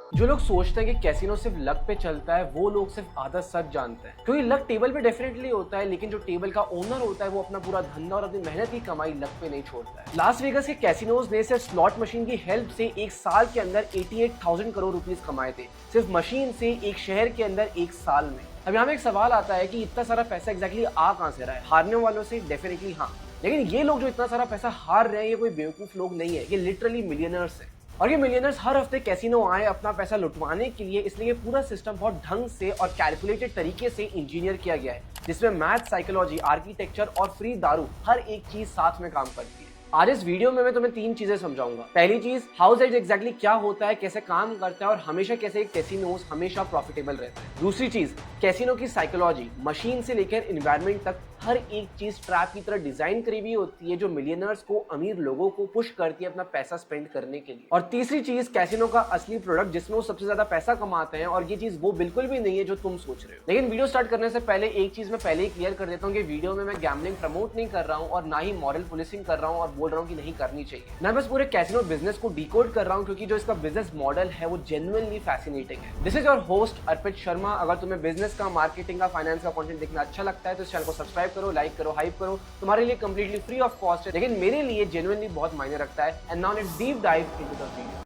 जो लोग सोचते हैं कि कैसीनो सिर्फ लक पे चलता है, वो लोग सिर्फ आधा सच जानते हैं। क्योंकि लक टेबल पे डेफिनेटली होता है, लेकिन जो टेबल का ओनर होता है वो अपना पूरा धंधा और अपनी मेहनत की कमाई लक पे नहीं छोड़ता है। लास वेगास के कैसीनोज ने सिर्फ स्लॉट मशीन की हेल्प से एक साल के अंदर 88,000 करोड़ रुपीस कमाए थे, सिर्फ मशीन से एक शहर के अंदर एक साल में। अब यहाँ में एक सवाल आता है कि इतना सारा पैसा एग्जैक्टली आ कहाँ से रहा है? हारने वालों से डेफिनेटली हाँ, लेकिन ये लोग जो इतना सारा पैसा हार रहे हैं ये कोई बेवकूफ लोग नहीं है, ये लिटरली मिलियनर्स हैं। और ये मिलियनर्स हर हफ्ते कैसीनो आए अपना पैसा लुटवाने के लिए, इसलिए पूरा सिस्टम बहुत ढंग से और कैलकुलेटेड तरीके से इंजीनियर किया गया है, जिसमें मैथ, साइकोलॉजी, आर्किटेक्चर और फ्री दारू हर एक चीज साथ में काम करती है। आज इस वीडियो में मैं तुम्हें 3 चीजें समझाऊंगा। पहली चीज, हाउस एज एग्जैक्टली क्या होता है, कैसे काम करता है और हमेशा कैसे एक कैसीनोज हमेशा प्रॉफिटेबल रहता है। दूसरी चीज, कैसीनो की साइकोलॉजी, मशीन से लेकर एनवायरनमेंट तक हर एक चीज ट्रैप की तरह डिजाइन करी हुई होती है, जो मिलियनर्स को, अमीर लोगों को पुश करती है अपना पैसा स्पेंड करने के लिए। और तीसरी चीज, कैसीनो का असली प्रोडक्ट जिसमें वो सबसे ज्यादा पैसा कमाते हैं, और ये चीज वो बिल्कुल भी नहीं है जो तुम सोच रहे हो। लेकिन वीडियो स्टार्ट करने से पहले एक चीज मैं पहले ही क्लियर कर देता हूँ कि वीडियो में मैं गैम्बलिंग प्रमोट नहीं कर रहा हूँ और ना ही मॉरल पुलिसिंग कर रहा हूँ और बोल रहा हूँ कि नहीं करनी चाहिए। मैं बस पूरे कैसीनो बिजनेस को डिकोड कर रहा हूँ, क्योंकि जो इसका बिजनेस मॉडल है वो जेन्युइनली फैसिनेटिंग है। दिस इज योर होस्ट अर्पित शर्मा। अगर तुम्हें बिजनेस का, मार्केटिंग का, फाइनेंस का कंटेंट देखना अच्छा लगता है तो इस चैनल को सब्सक्राइब करो, लाइक करो, हाइप करो। तुम्हारे लिए कंप्लीटली फ्री ऑफ कॉस्ट है, लेकिन मेरे लिए जेन्युइनली बहुत मायने रखता है। And now let's deep dive into the video.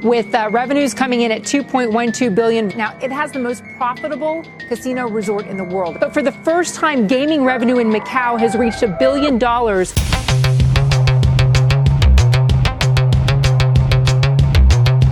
With revenues coming in at $2.12 billion. Now, it has the most profitable casino resort in the world. But for the first time, gaming revenue in Macau has reached $1 billion.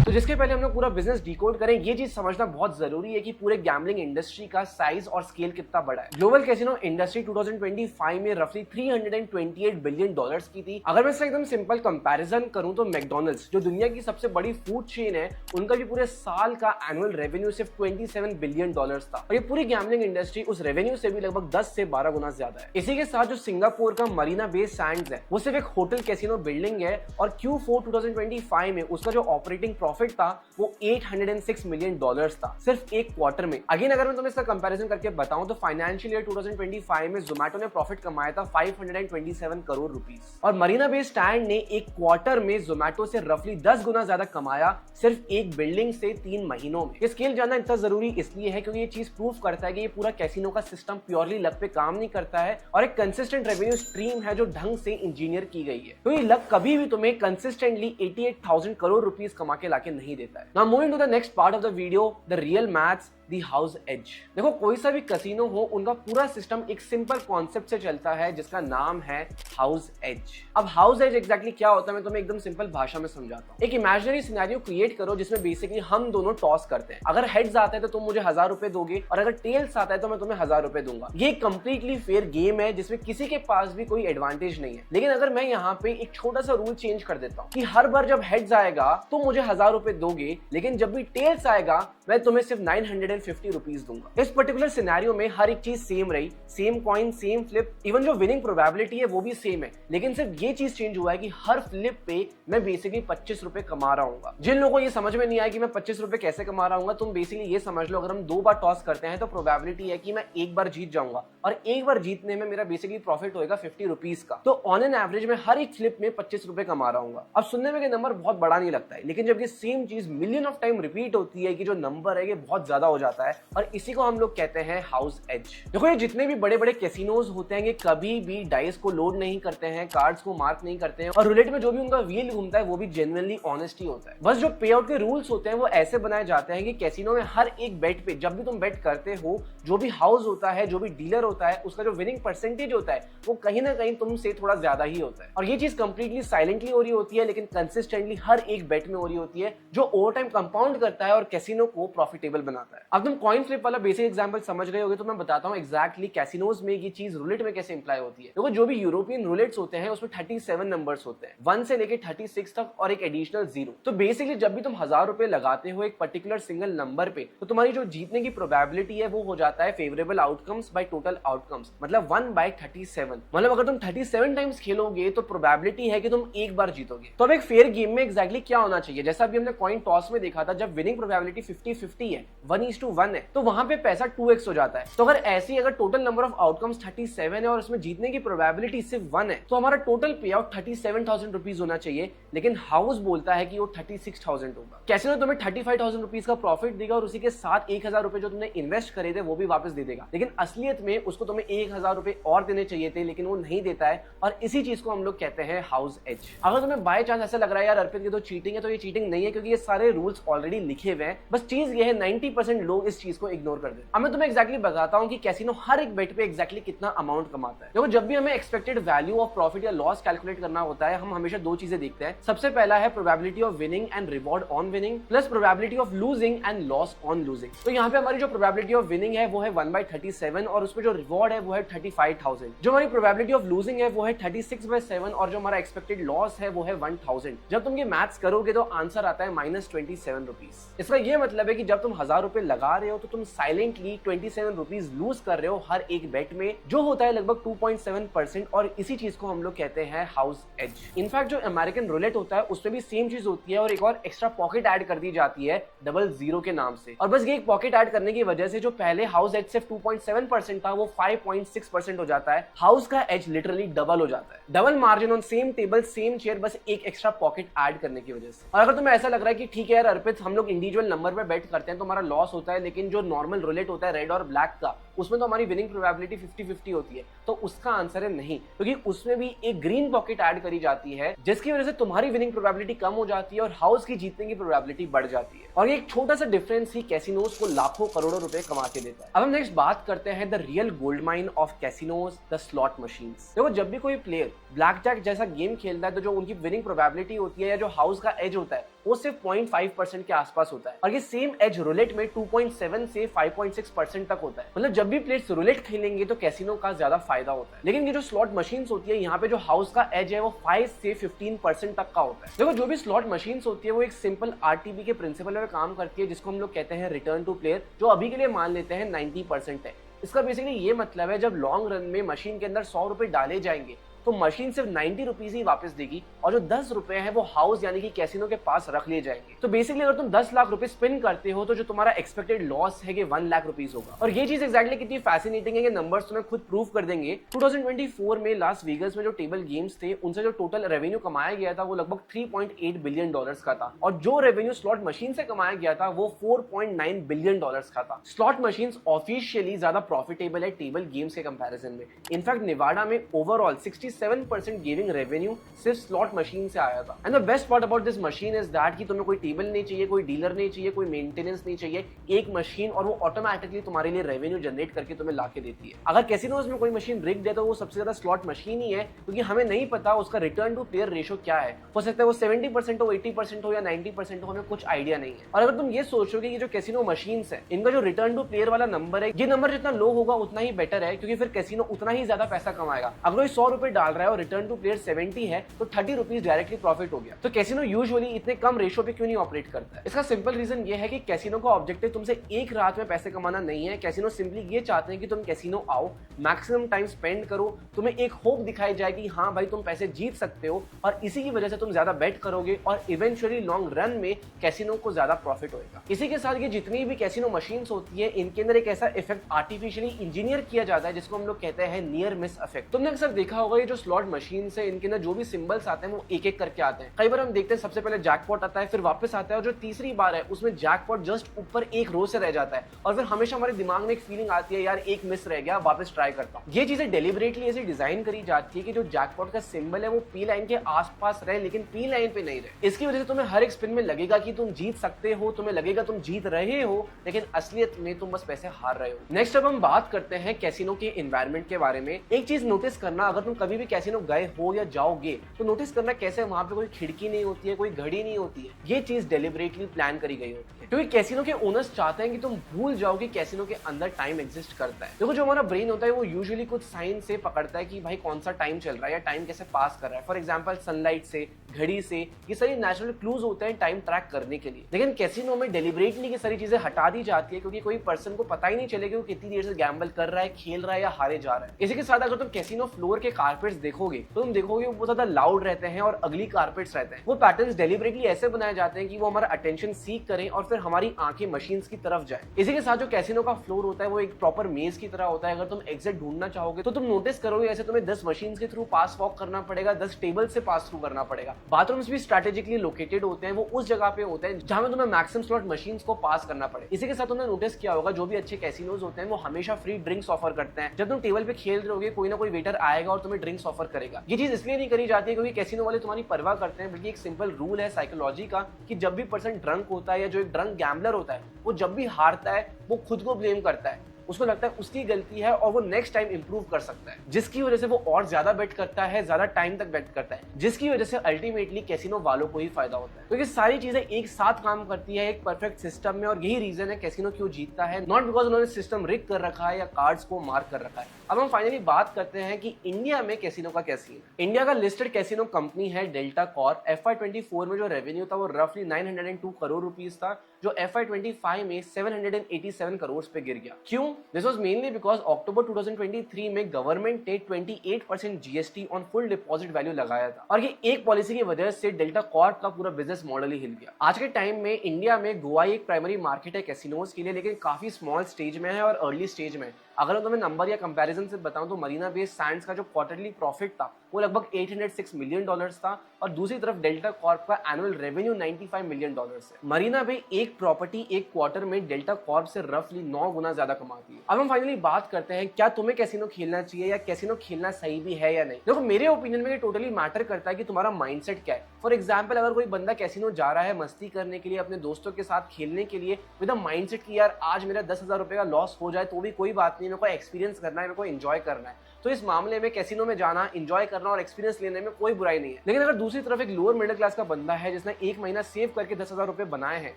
तो जिसके पहले हम लोग पूरा business decode करें, ये चीज समझना बहुत जरूरी है कि पूरे गैम्बलिंग इंडस्ट्री का साइज और स्केल कितना बड़ा है। ग्लोबल कैसीनो इंडस्ट्री 2025 में रफली $328 बिलियन की थी। अगर मैं इसका एकदम सिंपल कंपैरिजन करूं तो मैकडॉनल्ड्स, जो दुनिया की सबसे बड़ी फूड चेन है, उनका भी पूरे साल का एनुअल रेवेन्यू सिर्फ $27 बिलियन था। और ये पूरी गैम्बलिंग इंडस्ट्री उस रेवेन्यू से भी लगभग 10 से 12 गुना ज्यादा है। इसी के साथ जो सिंगापुर का मरीना बे सैंड्स है, वो सिर्फ एक होटल कैसीनो बिल्डिंग है, और Q4 2025 में उसका जो ऑपरेटिंग प्रॉफिट था वो $806 मिलियन था, सिर्फ एक क्वार्टर में। अगेन अगर मैं तुम्हें इसका कंपैरिजन करके बताऊं तो फाइनेंशियल ईयर 2025 में जोमैटो ने प्रॉफिट कमाया था 527 करोड़ रुपीस, और मरीना बे सैंड ने एक क्वार्टर में जोमैटो से रफली 10 गुना ज्यादा कमाया, सिर्फ एक बिल्डिंग से 3 महीनों में। ये स्केल जानना इतना जरूरी इसलिए है क्योंकि ये चीज प्रूफ करता है कि ये पूरा कैसीनो का सिस्टम प्योरली लक पे काम नहीं करता है, और एक कंसिस्टेंट रेवेन्यू स्ट्रीम है जो ढंग से इंजीनियर की गई है। तो ये लक कभी भी तुम्हें कंसिस्टेंटली 88,000 करोड़ रुपीस कमा के लाके नहीं देता है। Now moving to the next part of the video, the real maths, the house edge। देखो, कोई सा भी कैसीनो हो, उनका पूरा सिस्टम एक सिंपल कॉन्सेप्ट से चलता है जिसका नाम है हाउस एज। अब हाउस एज एग्जैक्टली क्या होता है मैं तुम्हें एकदम सिंपल भाषा में समझाता हूँ। एक इमेजिनरी सिनेरियो क्रिएट करो जिसमें बेसिकली हम दोनों टॉस करते हैं। अगर हेड्स आता है तो तुम मुझे 1000 रुपए दोगे, और अगर टेल्स आता है तो मैं तुम्हें 1000 रुपए दूंगा। ये कंप्लीटली फेयर गेम है जिसमें किसी के पास भी कोई एडवांटेज नहीं है। लेकिन अगर मैं यहाँ पे एक छोटा सा रूल चेंज कर देता हूँ कि हर बार जब हेड्स आएगा तो मुझे 1000 रुपए दोगे, लेकिन जब भी टेल्स आएगा मैं तुम्हें सिर्फ 950 रुपीस दूंगा। इस पर्टिकुलर सिनेरियो में हर एक चीज सेम रही, same coin, same flip, even जो विनिंग प्रोबेबिलिटी है वो भी सेम है, लेकिन सिर्फ ये चीज चेंज हुआ है कि हर फ्लिप पे मैं बेसिकली 25 रुपए कमा रहा हूँ। जिन लोगों को ये समझ में नहीं आया कि मैं 25 रुपए कैसे कमा रहा हूँ, तुम बेसिकली ये समझ लो, अगर हम 2 बार टॉस करते हैं तो प्रोबेबिलिटी है कि मैं एक बार जीत जाऊंगा, और एक बार जीतने में मेरा बेसिकली प्रॉफिट होगा 50 रुपीस का। तो ऑन एन एवरेज में हर एक फ्लिप में 25 रुपए कमा रहा हूँ। अब सुनने में ये नंबर बहुत बड़ा नहीं लगता है, लेकिन जब ये सेम चीज मिलियन ऑफ टाइम रिपीट होती है कि जो नंबर है ये बहुत ज्यादा हो जाता है, और इसी को हम लोग कहते हैं हाउस एज। देखो, ये जितने भी बड़े बड़े कैसीनोज होते हैं ये कभी भी डाइस को लोड नहीं करते हैं, कार्ड्स को मार्क नहीं करते हैं, और रूलेट में जो भी उनका व्हील घूमता है वो भी जेन्युइनली ऑनेस्ट ही होता है। बस जो पे आउट के रूल्स होते हैं वो ऐसे बनाए जाते हैं कि कैसीनो में हर एक बेट पे, जब भी तुम बेट करते हो, जो भी हाउस होता है, जो भी डीलर होता है, उसका जो विनिंग परसेंटेज होता है वो कहीं ना कहीं तुमसे थोड़ा ज्यादा ही होता है। और ये चीज कंप्लीटली साइलेंटली हो रही होती है, लेकिन कंसिस्टेंटली हर एक बेट में हो रही होती है, जो ओवर टाइम कंपाउंड करता है और कैसीनो को प्रॉफिटेबल बनाता है। अब तुम कॉइन फ्लिप वाला बेसिक एग्जांपल समझ रहे होगे, तो मैं बताता हूं एग्जैक्टली कैसीनोज में ये चीज रूलेट में कैसे इंप्लाई होती है। देखो, जो भी यूरोपियन रूलेट्स होते हैं उसमें 37 नंबर्स होते हैं, 1 से लेके 36 तक, और एक एडिशनल 0। तो बेसिकली जब भी तुम 1000 रुपए लगाते हो एक पर्टिकुलर सिंगल नंबर पे, तो तुम्हारी जो जीतने की प्रोबेबिलिटी है वो हो जाता है favourable outcomes by total outcomes, मतलब 1/37। मतलब अगर तुम 37 टाइम्स खेलोगे तो प्रोबेबिलिटी है कि तुम एक बार जीतोगे। तो अब एक फेयर गेम में एग्जैक्टली क्या होना चाहिए, जैसा अभी हमने कॉइन टॉस में देखा था, जब विनिंग प्रोबेबिलिटी 50-50 है, 1:1 1 है तो वहां पे पैसा 2x हो जाता है। तो अगर ऐसी अगर टोटल नंबर ऑफ आउटकम्स 37 है और उसमें जीतने की प्रोबेबिलिटी सिर्फ 1 है तो हमारा टोटल पे आउट 37,000 रुपीज होना चाहिए, लेकिन हाउस बोलता है कि वो 36,000 होगा। कैसीनो तुम्हें 35,000 रुपीज का प्रॉफिट देगा और उसी के साथ 1,000 रुपए जो तुमने इन्वेस्ट करे थे वो भी वापस दे देगा, लेकिन असलियत में उसको तुम्हें 1,000 रुपए और देने चाहिए थे, लेकिन वो नहीं देता है और इसी चीज को हम लोग कहते हैं हाउस एज। अगर तुम्हें बाय चांस ऐसा लग रहा है यार अर्पित ये तो चीटिंग है, तो ये चीटिंग नहीं है, क्योंकि ये सारे रूल्स ऑलरेडी लिखे हुए हैं। बस चीज ये है 90% लोग इस चीज को इग्नोर कर देते हैं। अब मैं तुम्हें एक्जैक्टली बताता हूं कि कैसीनो हर एक बेट पे एक्जैक्टली कितना अमाउंट कमाता है। देखो जब भी हमें एक्सपेक्टेड वैल्यू ऑफ प्रॉफिट या लॉस कैलकुलेट करना होता है हम हमेशा दो चीजें देखते हैं। सबसे पहला है probability of winning and reward on winning plus probability of losing and loss on losing. तो यहाँ पे हमारी जो प्रोबेबिलिटी ऑफ विनिंग है वो है 1/37 और उसमें जो रिवॉर्ड है वो है 35,000। जो हमारी प्रोबेबिलिटी ऑफ लूजिंग है वो है 36/7 और जो हमारा एक्सपेक्टेड लॉस है वो है 1,000। जब तुम ये मैथ्स करोगे तो आंसर आता है -27 रुपीज। इसका ये मतलब है कि जब तुम 1,000 रुपए लगा रहे हो तो तुम साइलेंटली 27 रुपीज लूज कर रहे हो हर एक बेट में, जो होता है लगभग 2.7%। और इसी चीज को हम लोग कहते हैं हाउस एज। इनफैक्ट जो अमेरिकन रूलेट होता है उसमें भी सेम चीज होती है और एक और एक्स्ट्रा पॉकेट ऐड कर दी जाती है 00 के नाम से। और बस ये एक पॉकेट ऐड करने की वजह से जो पहले हाउस एज सिर्फ 2.7% था वो 5.6% हो जाता है। हाउस का एज लिटरली डबल हो जाता है। Double margin on same table same chair, बस एक एक्स्ट्रा पॉकेट ऐड करने की वजह से। और अगर तुम्हें ऐसा लग रहा है कि ठीक है यार अर्पित हम लोग इंडिविजुअल नंबर पे बेट करते हैं तो हमारा लॉस होता है, लेकिन जो नॉर्मल रूलेट होता है रेड और ब्लैक का उसमें तो हमारी विनिंग प्रोबेबिलिटी 50-50 होती है, तो उसका आंसर है नहीं, क्योंकि उसमें भी एक ग्रीन पॉकेट ऐड करी जाती है जिसकी वजह से तुम्हारी विनिंग प्रोबेबिलिटी कम हो जाती है और हाउस की जीतने की प्रोबेबिलिटी बढ़ जाती है। और ये एक छोटा सा डिफरेंस ही कैसीनोज को लाखों करोड़ों रुपए कमा के देता है। अब हम नेक्स्ट बात करते हैं the real gold mine of casinos, the slot machines. देखो जब भी कोई प्लेयर ब्लैक जैक जैसा गेम खेलता है तो जो उनकी विनिंग प्रोबेबिलिटी होती है या जो हाउस का एज होता है वो सिर्फ 0.5% के आसपास होता है और ये सेम एज रूलेट में 2.7 से 5.6% तक होता है। मतलब जब भी प्लेयर्स रूलेट खेलेंगे तो कैसीनो का ज्यादा फायदा होता है, लेकिन ये जो स्लॉट मशीन्स होती है यहाँ पे जो हाउस का एज है वो 5 से 15% तक का होता है। देखो जो भी स्लॉट मशीन्स होती है वो एक सिंपल आरटीबी के प्रिंसिपल में काम करती है जिसको हम लोग कहते हैं रिटर्न टू प्लेयर, जो अभी के लिए मान लेते हैं 90% है। इसका बेसिकली ये मतलब है जब लॉन्ग रन में मशीन के अंदर 100 रुपए डाले जाएंगे तो मशीन सिर्फ 90 रुपीज ही वापस देगी और जो 10 रुपए है वो हाउस यानी कि कैसीनो के पास रख लिए जाएंगे। तो बेसिकली अगर तुम 10 लाख रुपए स्पिन करते हो तो जो तुम्हारा एक्सपेक्टेड लॉस है कि 1 लाख रुपीज होगा। और ये चीज एक्जैक्टली कितनी फैसिनेटिंग है कि नंबर्स तुम्हें खुद प्रूव कर देंगे। 2024 में लास वेगस में जो टेबल गेम्स थे उनसे जो टोटल रेवेन्यू कमाया गया था वो लगभग $3.8 बिलियन का था और जो रेवेन्यू स्लॉट मशीन से कमाया गया था वो $4.9 बिलियन का था। स्लॉट मशीन ऑफिशियली ज्यादा प्रॉफिटेबल है टेबल गेम्स के कंपैरिजन में। इनफैक्ट नेवाडा में ओवरऑल 67% गेमिंग रेवेन्यू सिर्फ स्लॉट मशीन से आया था। And the best part about this machine is that कि तुम्हें कोई टेबल नहीं चाहिए, कोई डीलर नहीं चाहिए, कोई मेंटेनेंस नहीं चाहिए, एक मशीन और वो ऑटोमेटिकली तुम्हारे लिए रेवेन्यू जनरेट करके तुम्हें लाके देती है। अगर कैसीनोज में कोई मशीन रिग्ड है तो वो सबसे ज्यादा स्लॉट मशीन ही है, क्योंकि हमें नहीं पता उसका रिटर्न टू प्लेयर रेशो क्या है। हो सकता है वो 70% हो, 80% हो या 90% हो, हमें कुछ आइडिया नहीं है। और अगर तुम ये सोचोगे ये जो कैसीनो मशीन्स है इनका जो रिटर्न टू प्लेयर वाला नंबर है, ये नंबर जितना लो होगा उतना ही बेटर है, क्योंकि फिर कैसीनो उतना ही ज्यादा पैसा कमाएगा। अगर कोई 100 रुपए डाल रहा है और रिटर्न टू प्लेयर 70 है तो 30 रुपीज डायरेक्टली प्रॉफिट हो गया। तो कैसीनो यूजुअली इतने कम रेशो पे क्यों नहीं ऑपरेट करता है? इसका सिंपल रीजन ये है कि कैसीनो का ऑब्जेक्टिव तुमसे एक रात में पैसे कमाना नहीं है। कैसीनो सिंपली ये चाहते हैं कि तुम कैसीनो आओ, मैक्सिमम टाइम स्पेंड करो, तुम्हें एक होप दिखाई जाए कि हाँ भाई तुम पैसे जीत सकते हो और इसी की वजह से तुम ज्यादा बेट करोगे और इवेंचुअली लॉन्ग रन में कैसीनो को ज्यादा प्रॉफिट होगा। इसी के साथ ये जितनी भी कैसीनो मशीन्स होती है इनके अंदर एक ऐसा इफेक्ट आर्टिफिशियली इंजीनियर किया जाता है जिसको हम लोग कहते हैं नियर मिस इफेक्ट। तुमने अक्सर देखा होगा ये जो स्लॉट मशीन है इनके अंदर जो भी सिंबल्स आते हैं वो एक एक करके आते हैं। कई बार हम देखते हैं सबसे पहले जैकपॉट आता है, फिर वापस आता है और जो तीसरी बार है उसमें जैकपॉट जस्ट ऊपर एक रो से रह जाता है और फिर हमेशा हमारे दिमाग में एक फीलिंग आती है यार एक मिस रह गया, वापस ट्राई करता हूं। ये चीजें डेलिबरेटली ऐसे डिजाइन करी जाती है कि जो जैकपॉट का सिंबल है वो पी लाइन के आसपास रहे लेकिन पी लाइन पे नहीं रहे। इसकी वजह से तुम्हें हर एक स्पिन में लगेगा कि तुम जीत सकते हो, तुम्हें लगेगा तुम जीत रहे हो, लेकिन असलियत में तुम बस पैसे हार रहे हो। नेक्स्ट अब हम बात करते हैं कैसीनो के एनवायरनमेंट के बारे में। एक चीज नोटिस करना, अगर तुम कभी भी कैसीनो गए हो या जाओगे तो नोटिस करना कैसे वहां पे कोई खिड़की नहीं होती है, कोई घड़ी नहीं होती है। ये चीज डेलिबरेटली प्लान करी गई होती है क्योंकि कैसीनो के ओनर्स चाहते हैं कि तुम भूल जाओ कि कैसीनो के अंदर टाइम एग्जिस्ट करता है। देखो जो हमारा ब्रेन होता है वो यूजुअली कुछ साइन से पकड़ता है कि भाई कौन सा टाइम चल रहा है या टाइम कैसे पास कर रहा है। फॉर एग्जांपल सनलाइट से, घड़ी से, ये सारी नेचुरल क्लूज होते हैं टाइम ट्रैक करने के लिए। लेकिन कैसीनो में डेलिबरेटली ये सारी चीजें हटा दी जाती है क्योंकि कोई पर्सन को पता ही नहीं चलेगा वो कितनी देर से गैम्बल कर रहा है, खेल रहा है या हारे जा रहा है। इसी के साथ अगर तुम कैसीनो फ्लोर के कारपेट्स देखोगे तो तुम देखोगे वो बहुत ज्यादा लाउड रहते हैं और अगली कारपेट्स रहते हैं। वो पैटर्न्स डेलिबरेटली ऐसे बनाए जाते हैं कि वो हमारा अटेंशन सीक करें और फिर हमारी आंखें मशीन्स की तरफ जाए। इसी के साथ जो कैसीनो का फ्लोर होता है वो एक प्रॉपर मेज की तरह होता है। अगर तुम एग्जिट ढूंढना चाहोगे तो तुम नोटिस करोगे ऐसे तुम्हें 10 मशीन्स के थ्रू पास वॉक करना पड़ेगा, 10 टेबल से पास थ्रू करना पड़ेगा। बाथरूम्स भी स्ट्रेटेजिकली लोकेटेड होते हैं, वो उस जगह पे होते हैं जहां में तुम्हें मैक्सिमम स्लॉट मशीन्स को पास करना पड़े। इसी के साथ तुमने नोटिस किया होगा जो भी अच्छे कैसीनोज होते हैं वो हमेशा फ्री ड्रिंक्स ऑफर करते हैं। जब तुम टेबल पे खेल रहे होगे कोई ना कोई वेटर आएगा और तुम्हें ड्रिंक्स ऑफर करेगा। ये चीज इसलिए नहीं करी जाती है क्योंकि कैसीनो वाले तुम्हारी परवाह करते हैं, बल्कि एक सिंपल रूल है साइकोलॉजी का कि जब भी पर्सन ड्रंक होता है या जो एक ड्रंक गैम्बलर होता है वो जब भी हारता है वो खुद को ब्लेम करता है। उसको लगता है उसकी गलती है और वो नेक्स्ट टाइम इंप्रूव कर सकता है, जिसकी वजह से वो और ज्यादा बेट करता है, ज्यादा टाइम तक बेट करता है, जिसकी वजह से अल्टीमेटली कैसीनो वालों को ही फायदा होता है। तो ये सारी चीजें एक साथ काम करती है एक परफेक्ट सिस्टम में और यही रीजन है कैसीनो क्यों जीतता है, नॉट बिकॉज उन्होंने सिस्टम रिग कर रखा है या कार्ड्स को मार्क कर रखा है। अब हम फाइनली बात करते हैं कि इंडिया में कैसीनो का क्या सीन है। इंडिया का लिस्टेड कैसीनो कंपनी है डेल्टा कॉर्प। FY24 में जो रेवेन्यू था वो रफली 902 करोड़ रुपीस था, जो FY25 में 787 करोड़ पे गिर गया। क्यों? दिस वाज मेनली बिकॉज अक्टूबर 2023 में गवर्नमेंट ने 28% GST on full deposit value लगाया था और ये एक पॉलिसी की वजह से डेल्टा कॉर्प का पूरा बिजनेस मॉडल ही हिल गया। आज के टाइम में इंडिया में गोवा एक प्राइमरी मार्केट है कैसीनोज के लिए, लेकिन काफी स्मॉल स्टेज में है और अर्ली स्टेज में। अगर मैं तुम्हें नंबर या कंपैरिजन से बताऊं तो मरीना बे सैंड्स का जो क्वार्टरली प्रॉफिट था वो लगभग $806 मिलियन था और दूसरी तरफ डेल्टा कॉर्प का एनुअल रेवेन्यू $95 मिलियन है। मरीना बे एक प्रॉपर्टी एक क्वार्टर में डेल्टा कॉर्प से रफली 9 गुना ज्यादा कमाती है। अब हम फाइनली बात करते हैं क्या तुम्हें कैसीनो खेलना चाहिए या कैसीनो खेलना सही भी है या नहीं। देखो मेरे ओपिनियन में ये टोटली मैटर करता है कि तुम्हारा माइंडसेट क्या है। फॉर एग्जाम्पल अगर कोई बंदा कैसीनो जा रहा है मस्ती करने के लिए, अपने दोस्तों के साथ खेलने के लिए विद अ माइंडसेट कि यार आज मेरा 10,000 रुपए का लॉस हो जाए तो भी कोई बात नहीं, मेरे को एक्सपीरियंस करना है, मेरे को एंजॉय करना है, तो इस मामले में कैसीनो में जाना, एंजॉय करना और एक्सपीरियंस लेने में कोई बुराई नहीं है। लेकिन अगर दूसरी तरफ एक लोअर मिडिल क्लास का बंदा है जिसने एक महीना सेव करके 10,000 रुपए बनाए हैं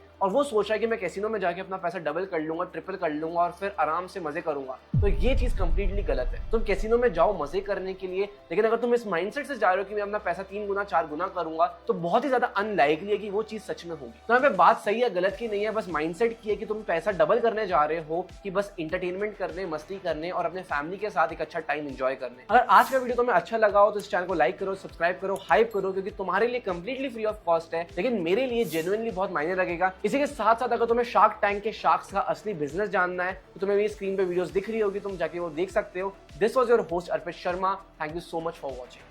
और वो सोच रहा है कि मैं कैसीनो में जाके अपना पैसा डबल कर लूंगा, ट्रिपल कर लूंगा और फिर आराम से मजे करूंगा, तो ये चीज कंप्लीटली गलत है। तुम कैसीनो में जाओ मजे करने के लिए, लेकिन अगर तुम इस माइंडसेट से जा रहे हो कि मैं अपना पैसा 3 गुना 4 गुना करूंगा तो बहुत ही ज्यादा अनलाइकली है कि वो चीज सच में होगी। तो यहाँ पे बात सही है गलत की नहीं है, बस माइंडसेट की है कि तुम पैसा डबल करने जा रहे हो कि बस इंटरटेनमेंट करने, मस्ती करने और अपने फैमिली के साथ एक अच्छा टाइम एंजॉय करने। अगर आज का वीडियो तुम्हें अच्छा लगा हो तो इस चैनल को लाइक करो, सब्सक्राइब करो, हाइप करो, क्योंकि तुम्हारे लिए कंप्लीटली फ्री ऑफ कॉस्ट है, लेकिन मेरे लिए जेन्युइनली बहुत मायने लगेगा। इसी के साथ साथ अगर तुम्हें शार्क टैंक के शार्क्स का असली बिजनेस जानना है तो तुम्हें मेरी स्क्रीन पे वीडियोस दिख रही होगी, तुम जाके वो देख सकते हो। This was your host Arpit Sharma. Thank you so much for watching.